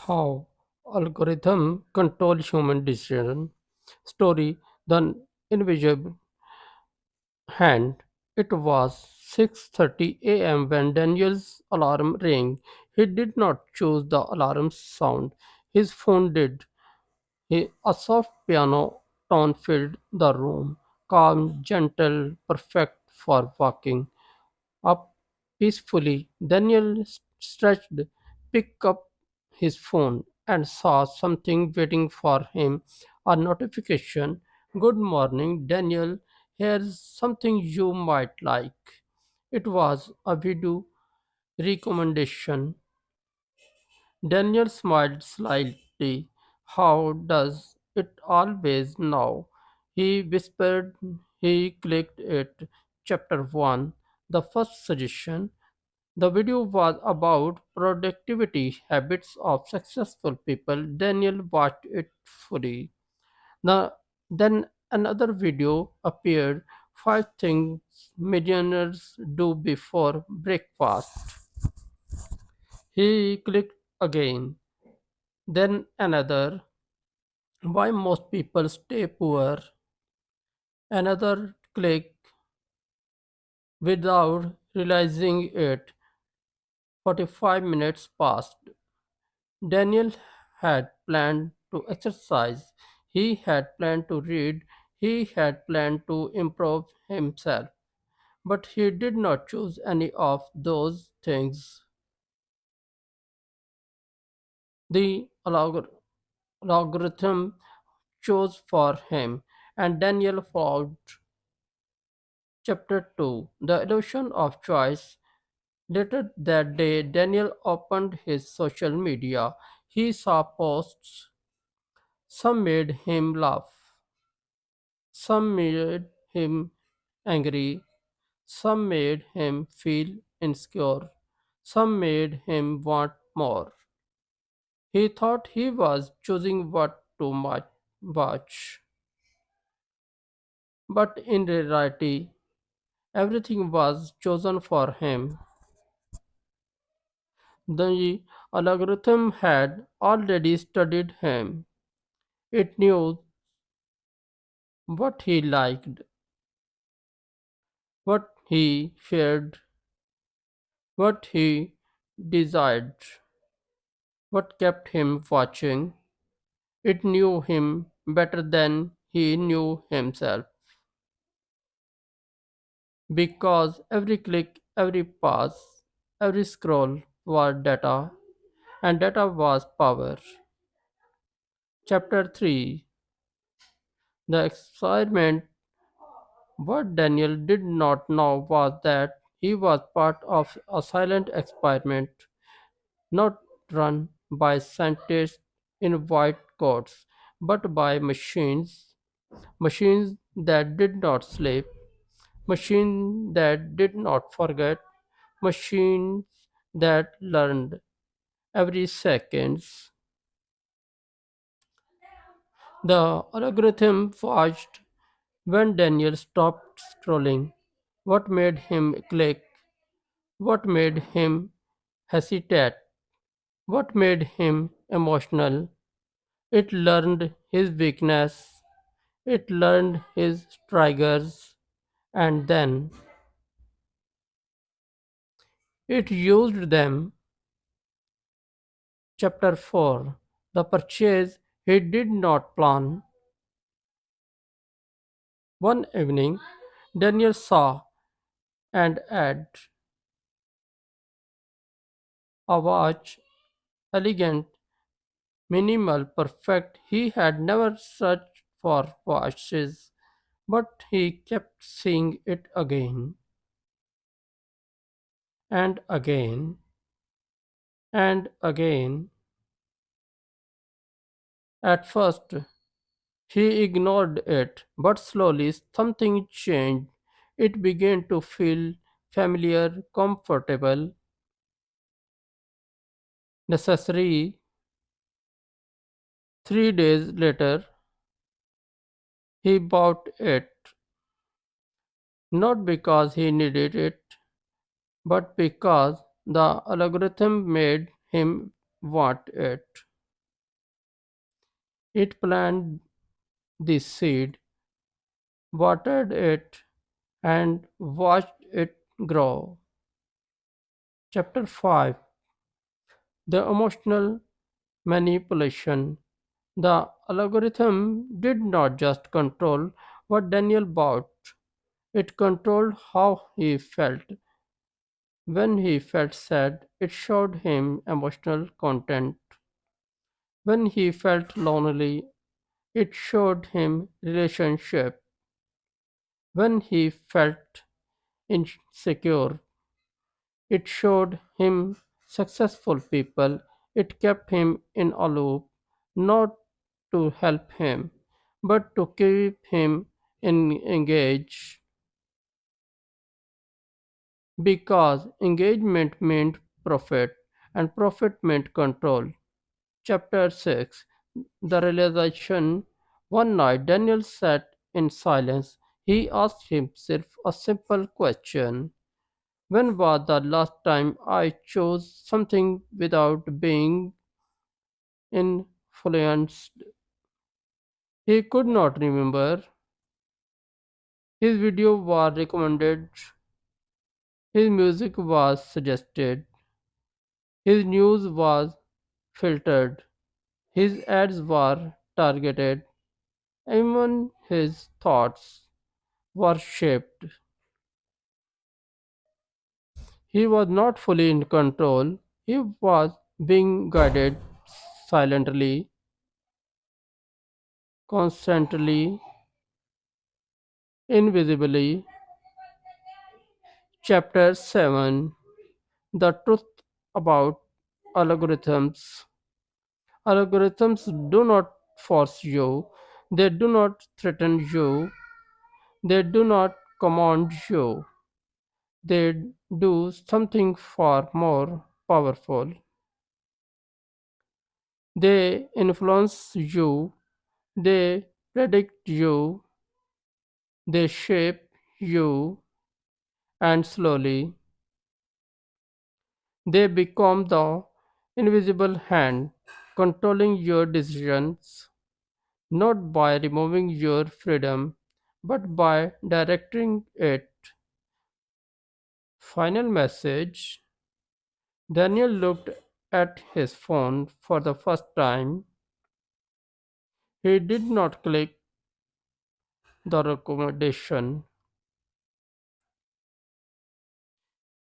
How algorithm control human decision. Story: the invisible hand. It was 6:30 a.m. when Daniel's alarm rang. He did not choose the alarm sound. His phone did. A soft piano tone filled the room, calm, gentle, perfect for walking up peacefully. Daniel stretched, picked up his phone, and saw something waiting for him, a notification. Good morning, Daniel. Here's something you might like. It was a video recommendation. Daniel smiled slightly. How does it always now? He whispered. He clicked it. Chapter 1. The first suggestion. The video was about productivity habits of successful people. Daniel watched it fully. The, then another video appeared, five things millionaires do before breakfast. He clicked again. Then another, why most people stay poor. Another click. Without realizing it, 45 minutes passed. Daniel had planned to exercise, he had planned to read, he had planned to improve himself, but he did not choose any of those things. The algorithm chose for him, and Daniel followed. Chapter 2. The Illusion of Choice. Later that day, Daniel opened his social media. He saw posts. Some made him laugh. Some made him angry, some made him feel insecure, some made him want more. He thought he was choosing what to watch, but in reality, everything was chosen for him. The algorithm had already studied him. It knew what he liked, what he feared, what he desired. What kept him watching? It knew him better than he knew himself. Because every click, every pass, every scroll was data, and data was power. Chapter 3. The experiment. What Daniel did not know was that he was part of a silent experiment, not run by scientists in white coats, but by machines that did not sleep, machines that did not forget, machines that learned every seconds. The algorithm watched when Daniel stopped scrolling. What made him click? What made him hesitate? What made him emotional? It learned his weakness. It learned his triggers, and then it used them. Chapter 4. The purchase he did not plan. One evening, Daniel saw an ad, a watch, elegant, minimal, perfect. He had never searched for watches, but he kept seeing it again and again and again. At first, he ignored it, but slowly something changed. It began to feel familiar, comfortable, necessary. 3 days later, he bought it, not because he needed it, but because the algorithm made him want it. It planted the seed, watered it, and watched it grow. Chapter 5. The Emotional Manipulation. The algorithm did not just control what Daniel bought, it controlled how he felt. When he felt sad, it showed him emotional content. When he felt lonely, it showed him relationship. When he felt insecure, it showed him successful people. It kept him in a loop, not to help him, but to keep him engaged, because engagement meant profit and profit meant control. Chapter 6. The Realization. One night, Daniel sat in silence. He asked himself a simple question: when was the last time I chose something without being influenced? He could not remember. His video was recommended, his music was suggested, his news was filtered, his ads were targeted, even his thoughts were shaped. He was not fully in control, he was being guided silently, constantly, invisibly. Chapter 7. The Truth About Algorithms. Algorithms do not force you, they do not threaten you, they do not command you, they do something far more powerful. They influence you, they predict you, they shape you, and slowly they become the invisible hand controlling your decisions, not by removing your freedom, but by directing it. Final message. Daniel looked at his phone for the first time. He did not click the recommendation.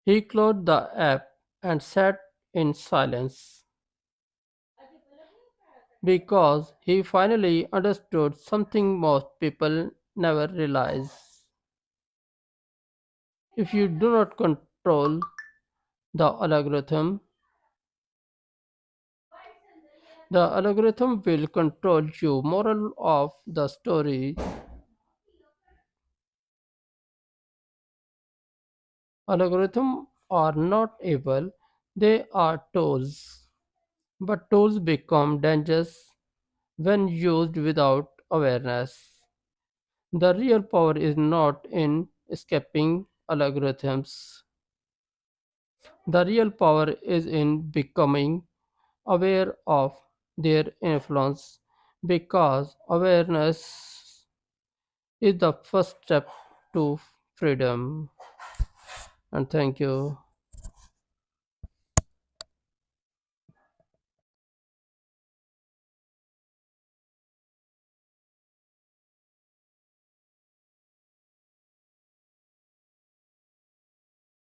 He closed the app and sat in silence because he finally understood something most people never realize. If you do not control the algorithm, the algorithm will control you. Moral of the story: algorithms are not evil, they are tools. But tools become dangerous when used without awareness. The real power is not in escaping algorithms. The real power is in becoming aware of their influence, because awareness is the first step to freedom. And thank you.